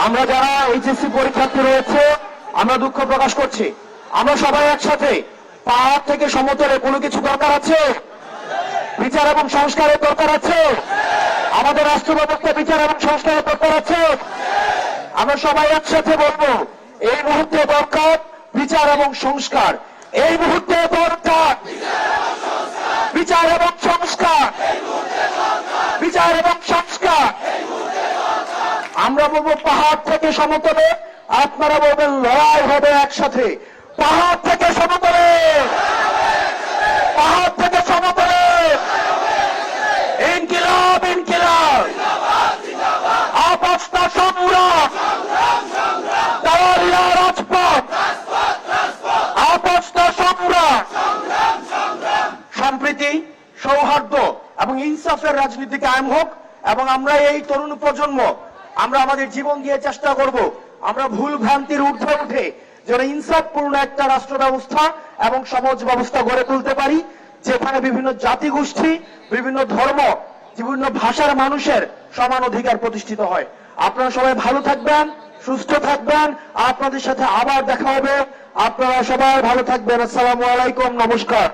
আমরা যারা এইচএসসি পরীক্ষার্থী রয়েছে আমরা দুঃখ প্রকাশ করছি। আমরা সবাই একসাথে পাহাড় থেকে সমতলে কোনো কিছু দরকার আছে, বিচার এবং সংস্কারের দরকার আছে, আমাদের রাষ্ট্র ব্যবস্থা বিচার এবং সংস্কারের দরকার আছে। আমরা সবাই একসাথে বলবো এই মুহূর্তে দরকার বিচার এবং সংস্কার, এই মুহূর্তে দরকার বিচার এবং সংস্কার, বিচার এবং সংস্কার। আমরা বলবো পাহাড় থেকে সমতলে, আপনারা বলবেন লড়াই হবে একসাথে। পাহাড় থেকে সমতলে, পাহাড় থেকে সমতলে, ইনকিলাব ইনকিলাব, আপস্তা সংগ্রাম, দালালিয়া রাজপথ, আপস্তা সংগ্রাম, সম্প্রীতি, সৌহার্দ্য এবং ইনসাফের রাজনীতি কায়েম হোক। এবং আমরা এই তরুণ প্রজন্ম আমরা আমাদের জীবন দিয়ে চেষ্টা করব আমরা ভুল ভ্রান্তির ঊর্ধ্বে উঠে যেন ইনসাফপূর্ণ একটা রাষ্ট্র ব্যবস্থা এবং সমাজ ব্যবস্থা গড়ে তুলতে পারি, যেখানে বিভিন্ন জাতিগোষ্ঠী, বিভিন্ন ধর্ম, বিভিন্ন ভাষার মানুষের সমান অধিকার প্রতিষ্ঠিত হয়। আপনারা সবাই ভালো থাকবেন, সুস্থ থাকবেন, আপনাদের সাথে আবার দেখা হবে। আপনারা সবাই ভালো থাকবেন। আসসালামু আলাইকুম, নমস্কার।